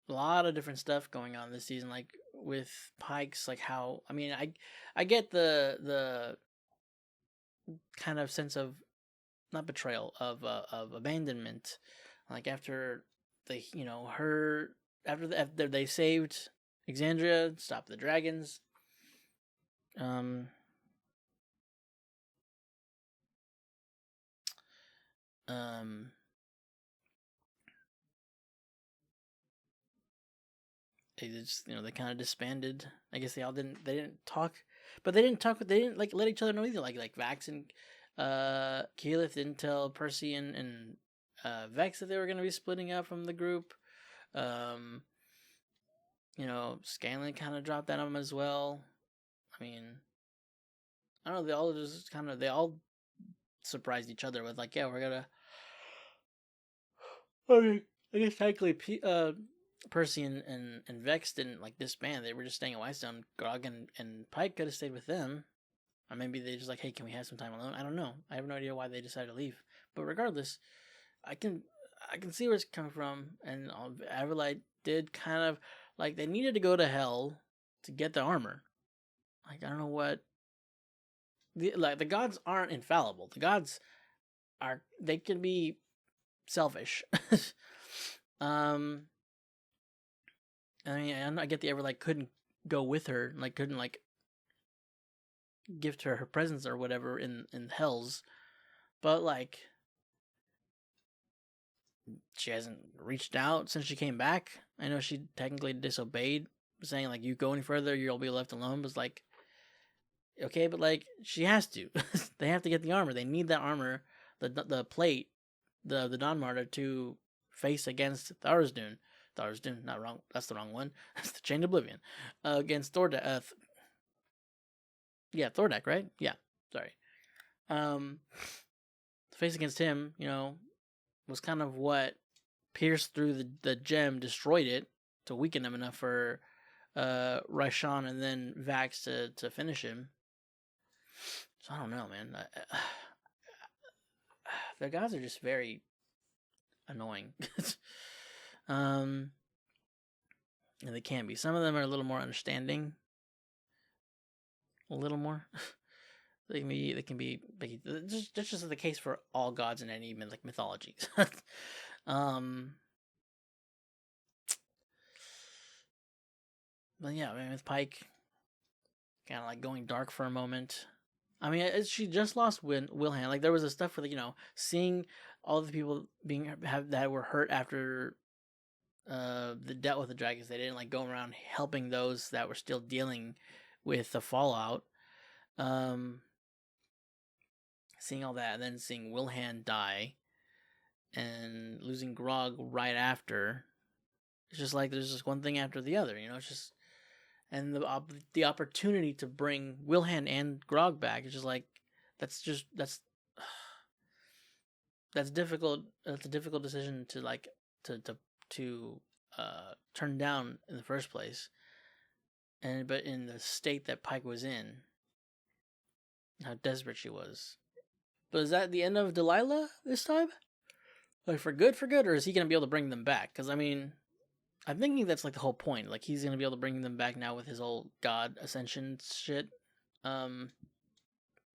a lot of different stuff going on this season, like with Pikes, like how, I mean, I get the kind of sense of, not betrayal, of abandonment, like after they, you know, after they saved Exandria, stopped the dragons, they just, you know, they kind of disbanded. I guess they didn't talk, but they didn't like let each other know either. Like Vax and Keyleth didn't tell Percy and Vex that they were going to be splitting up from the group. You know, Scanlan kind of dropped that on them as well. I mean, I don't know, they all surprised each other with like, yeah, we're gonna, I mean, I guess technically Percy and Vex didn't like disband. They were just staying at Whitestone. Grog and Pike could have stayed with them. Or maybe they just like, hey, can we have some time alone? I don't know. I have no idea why they decided to leave. But regardless, I can see where it's coming from. And Averlight did kind of, like, they needed to go to hell to get the armor. Like, I don't know what, the gods aren't infallible. The gods they can be selfish. I mean, I get the Everlight couldn't go with her, like couldn't like gift her presence or whatever in Hells, but like she hasn't reached out since she came back. I know she technically disobeyed, saying like, you go any further, you'll be left alone. But it's like, okay, but like she has to. They have to get the armor. They need that armor, the plate, the Dawn Martyr to face against Tharizdun, not wrong. That's the wrong one. That's the Chained Oblivion. Against Thordak. Thordak, right? Yeah, sorry. Face against him, you know, was kind of what pierced through the gem, destroyed it to weaken him enough for Ryshawn and then Vax to finish him. So I don't know, man. The gods are just very annoying. And they can be. Some of them are a little more understanding. A little more. They can be. That's just the case for all gods in any like mythologies. But yeah, I mean, with Pike, kind of like going dark for a moment. I mean, she just lost Wilhan. Like there was a stuff with seeing all the people that were hurt after the dealt with the dragons. They didn't like go around helping those that were still dealing with the fallout. Seeing all that, and then seeing Wilhan die, and losing Grog right after. It's just like there's just one thing after the other. It's just, and the opportunity to bring Wilhan and Grog back is just like that's difficult. That's a difficult decision to like to turn down in the first place. But in the state that Pike was in, how desperate she was. But is that the end of Delilah this time? Like for good, or is he gonna be able to bring them back? Because I mean, I'm thinking that's like the whole point. Like he's gonna be able to bring them back now with his whole God Ascension shit. Bring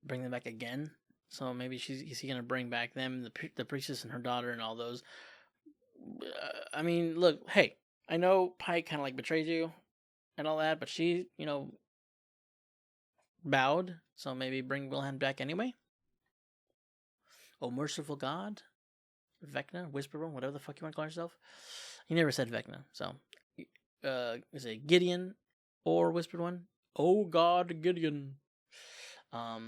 them back again. So maybe is he gonna bring back them, the priestess and her daughter and all those? I mean, look, hey, I know Pike kind of like betrayed you and all that, but she, bowed. So maybe bring Wilhelm back anyway. Oh, merciful God, Vecna, Whisperer, whatever the fuck you want to call yourself. He never said Vecna, so is it Gideon or Whispered One? Oh God, Gideon. But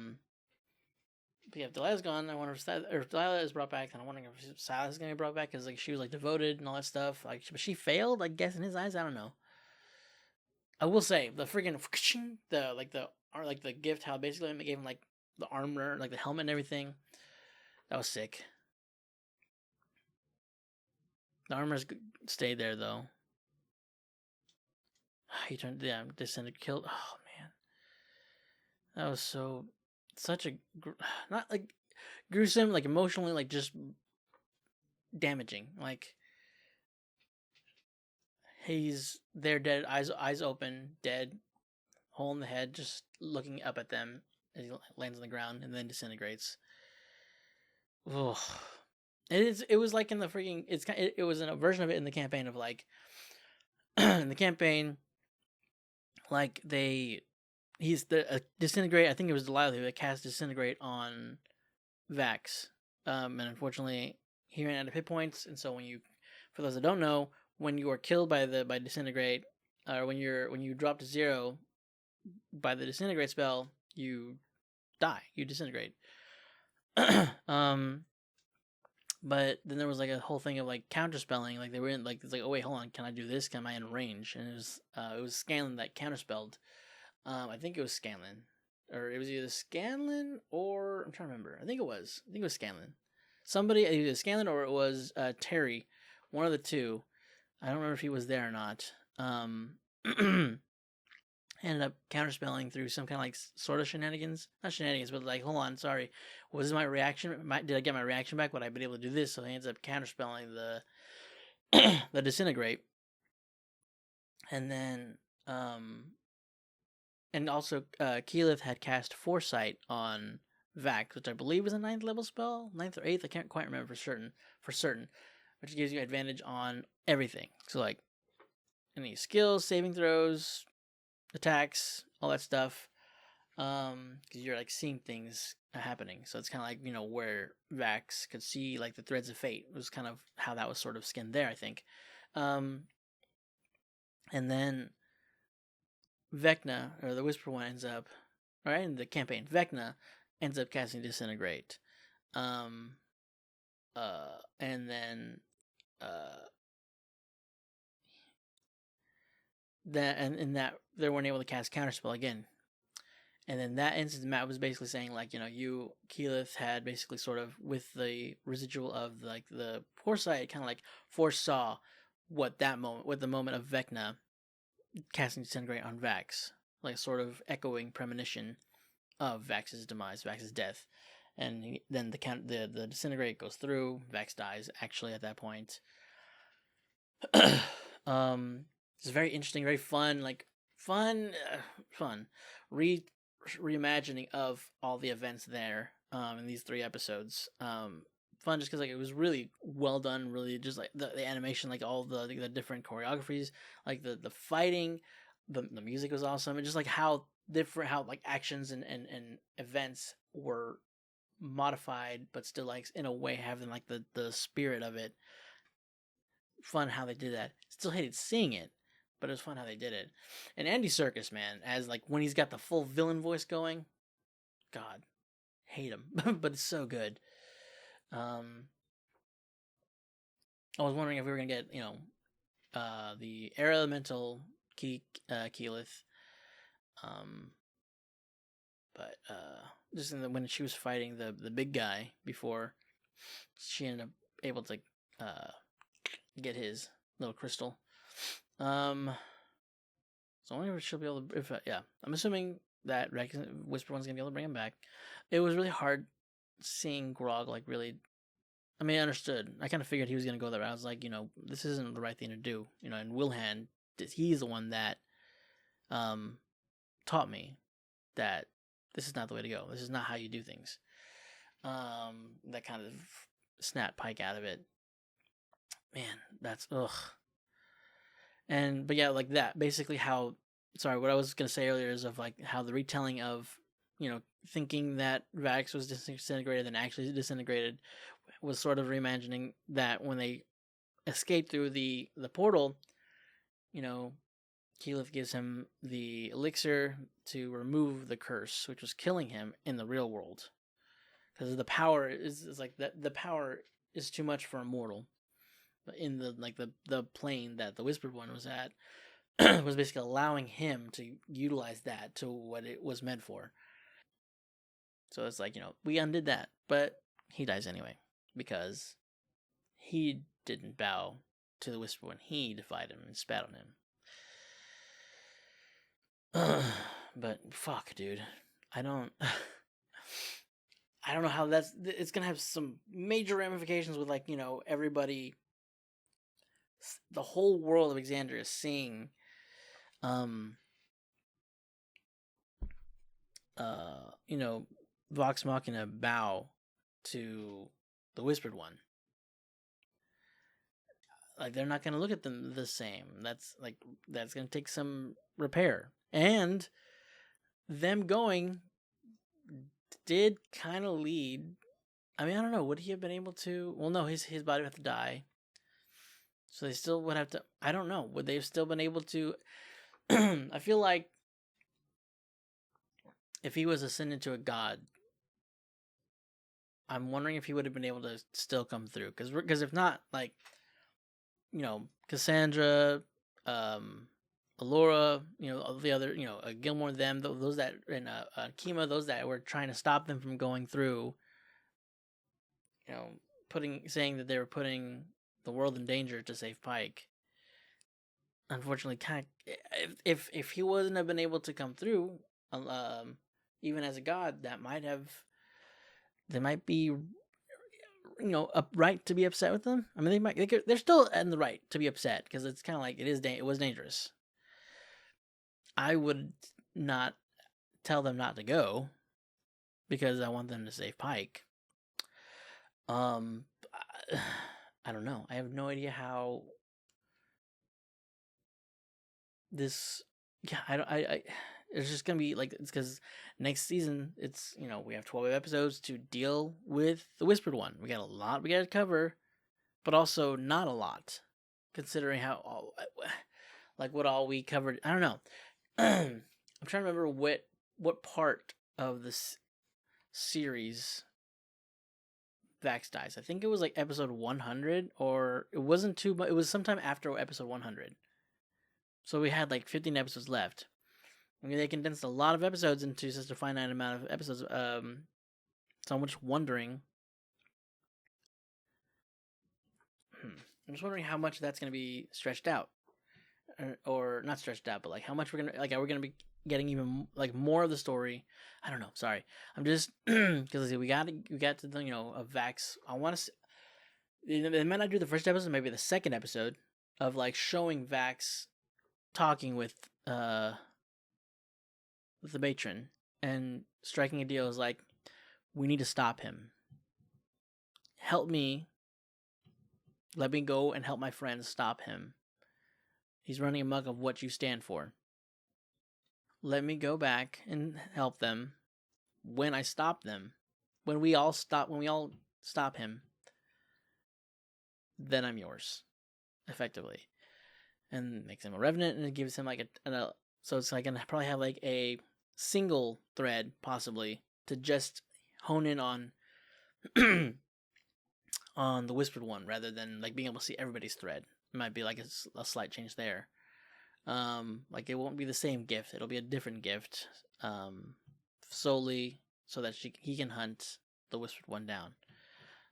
yeah, if Delilah's gone, I wonder if Delilah is brought back, then I'm wondering if Silas is gonna be brought back because like she was like devoted and all that stuff. Like, but she failed, I guess, in his eyes. I don't know. I will say the freaking the gift, how basically they gave him like the armor, like the helmet and everything. That was sick. The armor's stayed there though. He turned, descended, killed. Oh man, that was such a not like gruesome, like emotionally, like just damaging. Like he's there, dead, eyes open, dead, hole in the head, just looking up at them as he lands on the ground and then disintegrates. Ugh. It was like in the freaking it was in a version of it in the campaign of like in the campaign like he's the disintegrate. I think it was Delilah who cast disintegrate on Vax, and unfortunately he ran out of hit points. And so for those that don't know, when you are killed by disintegrate, or when you drop to 0 by the disintegrate spell, you die. You disintegrate. But then there was like a whole thing of like counterspelling. Like they were in like it's like, oh wait, hold on, can I do this? Am I in range? And it was Scanlan that counterspelled. I think it was Scanlan, or it was either Scanlan or I'm trying to remember. I think it was Scanlan. Somebody, either Scanlan or it was Terry, one of the two. I don't remember if he was there or not. Ended up counterspelling through some kind of like sort of shenanigans. Not shenanigans, but like, hold on, sorry. Was this my reaction? Did I get my reaction back? Would I be able to do this? So he ends up counterspelling the disintegrate. And then, and also, Keyleth had cast Foresight on Vax, which I believe was a 9th level spell, 9th or 8th. I can't quite remember for certain, which gives you advantage on everything. So like any skills, saving throws, attacks, all that stuff, because you're like seeing things happening. So it's kind of like where Vax could see like the threads of fate. It was kind of how that was sort of skinned there, I think. And then Vecna, or the Whisper One, ends up, right in the campaign, Vecna ends up casting Disintegrate, and then that they weren't able to cast Counterspell again. And then that instance, Matt was basically saying like, you, Keyleth, had basically sort of with the residual of like the Foresight, kind of like foresaw what the moment of Vecna casting Disintegrate on Vax, like sort of echoing premonition of Vax's demise, Vax's death. And then the Disintegrate goes through. Vax dies actually at that point. It's very interesting, very fun, fun reimagining of all the events there in these 3 episodes. Fun just because like it was really well done, really just like the animation, like all the different choreographies, like the fighting, the music was awesome, and just like how different, how like actions and events were modified but still like in a way having like the spirit of it. Fun how they did that. Still hated seeing it, but it was fun how they did it. And Andy Serkis, man, as like when he's got the full villain voice going, God, hate him, but it's so good. I was wondering if we were gonna get, the air elemental Keyleth, but just when she was fighting the big guy before, she ended up able to get his little crystal. So I wonder if she'll be able to. I'm assuming that Whisper One's gonna be able to bring him back. It was really hard seeing Grog like really. I mean, I understood. I kind of figured he was gonna go that route. I was like, this isn't the right thing to do. And Wilhan, he's the one that taught me that this is not the way to go. This is not how you do things. That kind of snapped Pike out of it. Man, that's ugh. But yeah, like that. Basically, what I was gonna say earlier is of like how the retelling of, thinking that Vax was disintegrated and actually disintegrated was sort of reimagining that when they escape through the portal, Keyleth gives him the elixir to remove the curse, which was killing him in the real world, because the power is like that. The power is too much for a mortal. In the plane that the Whispered One was at, was basically allowing him to utilize that to what it was meant for. So it's like, we undid that, but he dies anyway because he didn't bow to the Whispered One. He defied him and spat on him. But fuck, dude, I don't know how it's gonna have some major ramifications with everybody. The whole world of Exandria is seeing Vox Machina bow to the Whispered One. Like, they're not going to look at them the same. That's going to take some repair. And them going did kind of lead. I mean, I don't know. Would he have been able to? Well, no, his body would have to die. So they still would have to. I don't know. Would they have still been able to? I feel like if he was ascended to a god, I'm wondering if he would have been able to still come through. Because if not, like, Cassandra, Allura, all the other, Gilmore, them, those that, and Kima, those that were trying to stop them from going through, saying that they were putting the world in danger to save Pike. Unfortunately, if he wouldn't have been able to come through, even as a god, they might be, right to be upset with them. I mean, they're still in the right to be upset because it's kind of like it was dangerous. I would not tell them not to go because I want them to save Pike. I don't know. I have no idea how this. Yeah, I it's just gonna be like, it's because next season it's we have 12 episodes to deal with the Whispered One. We got a lot we got to cover, but also not a lot, considering how what all we covered. I don't know. I'm trying to remember what part of this series Vax dies. I think it was like episode 100, or it wasn't too much. It was sometime after episode 100. So we had like 15 episodes left. I mean, they condensed a lot of episodes into such a finite amount of episodes. So I'm just wondering. I'm just wondering how much that's going to be stretched out. or not stretched out, but like how much we're gonna like are we gonna be getting even like more of the story? I don't know. Sorry, I'm just because we got to the a Vax. I want to. They might not do the first episode, maybe the second episode of like showing Vax talking with the matron and striking a deal is like, we need to stop him. Help me. Let me go and help my friends stop him. He's running amok of what you stand for. Let me go back and help them. When I stop them, when we all stop him, then I'm yours, effectively. And makes him a revenant, and it gives him like so it's like gonna probably have like a single thread possibly to just hone in on on the Whispered One rather than like being able to see everybody's thread. It might be like a slight change there. Like it won't be the same gift; it'll be a different gift, solely so that he can hunt the Whispered One down.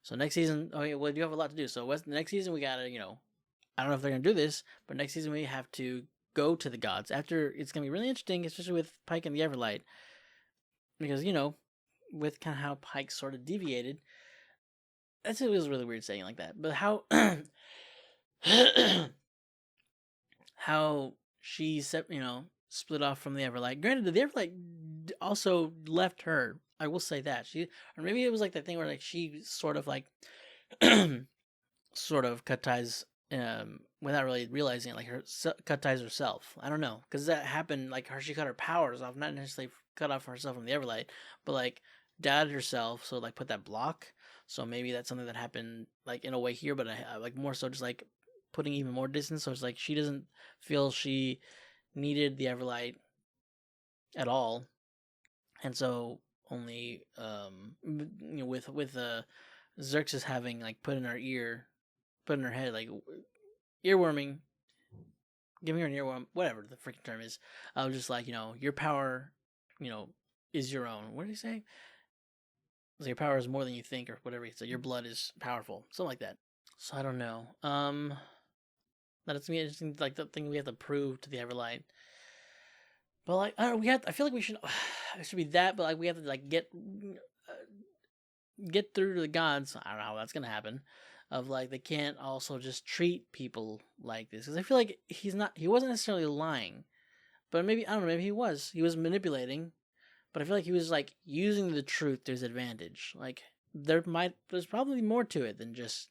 So next season, well, you have a lot to do. So next season we gotta, I don't know if they're gonna do this, but next season we have to go to the gods. After it's gonna be really interesting, especially with Pike and the Everlight, because with kind of how Pike sort of deviated. It was really weird saying it like that, but how how she split off from the Everlight. Granted, the Everlight also left her. I will say that or maybe it was like that thing where like she sort of like sort of cut ties without really realizing it, like her cut ties herself. I don't know, because that happened. Like she cut her powers off, not necessarily cut off herself from the Everlight, but like doubted herself, so like put that block. So maybe that's something that happened like in a way here, but I like more so just like putting even more distance. So it's like she doesn't feel she needed the Everlight at all, and so only with Xerxes having like put in her head like earworming, giving her an earworm, whatever the freaking term is. I was just like, your power, is your own. What did he say? So your power is more than you think, or whatever. So your blood is powerful, something like that. So I don't know. That's me. It seems like the thing we have to prove to the Everlight. But like, I don't know, I feel like we should. It should be that, but like we have to like get through to the gods. I don't know how that's gonna happen. Of like they can't also just treat people like this, because I feel like he wasn't necessarily lying, but maybe I don't know. Maybe he was manipulating. But I feel like he was like using the truth to his advantage. Like there's probably more to it than just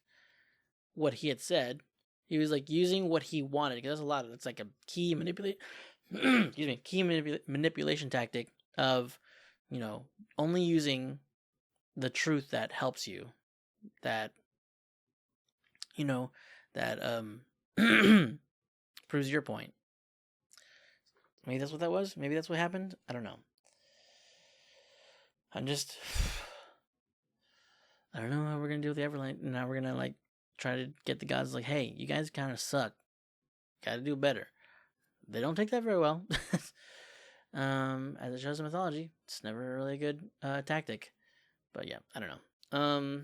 what he had said. He was like using what he wanted, because that's a lot of it's like a key manipulation tactic of only using the truth that helps you, that that proves your point. Maybe that's what that was. Maybe that's what happened. I don't know. I don't know how we're gonna deal with the Everlight, and now we're gonna like try to get the gods like, hey, you guys kind of suck. Got to do better. They don't take that very well. As it shows in mythology, it's never really a good tactic. But yeah, I don't know.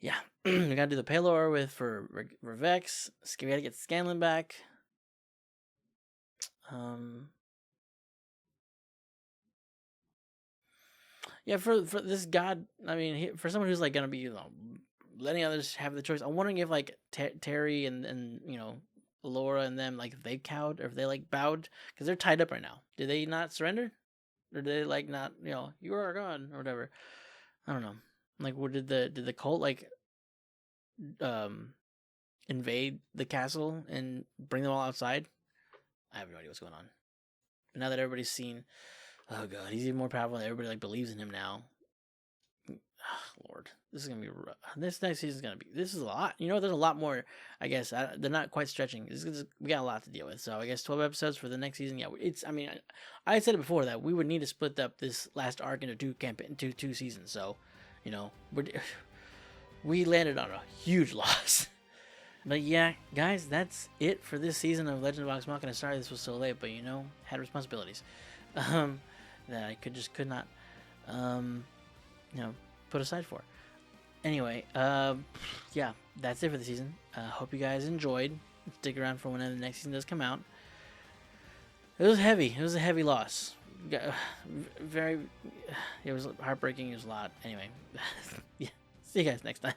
Yeah, we gotta do the Palor for Vex. We gotta get Scanlan back. Yeah, for this god, I mean, for someone who's like gonna be letting others have the choice, I'm wondering if like Terry and Laura and them, like if they cowed or if they like bowed, because they're tied up right now. Did they not surrender, or did they like not you are God or whatever? I don't know. Like, what did the cult like invade the castle and bring them all outside? I have no idea what's going on. But now that everybody's seen, oh god, he's even more powerful. Everybody like believes in him now. Oh, Lord, this is gonna be rough. This next season is gonna be. This is a lot. There's a lot more. I guess they're not quite stretching. We got a lot to deal with. So I guess 12 episodes for the next season. Yeah, it's. I mean, I said it before that we would need to split up this last arc into two seasons. So, we landed on a huge loss. But yeah, guys, that's it for this season of Legend of Vox Machina. Sorry this was so late, but had responsibilities that I could not put aside for. Anyway, yeah, that's it for the season. Hope you guys enjoyed. Stick around for when the next season does come out. It was heavy. It was a heavy loss. Very. It was heartbreaking. It was a lot. Anyway, yeah. See you guys next time.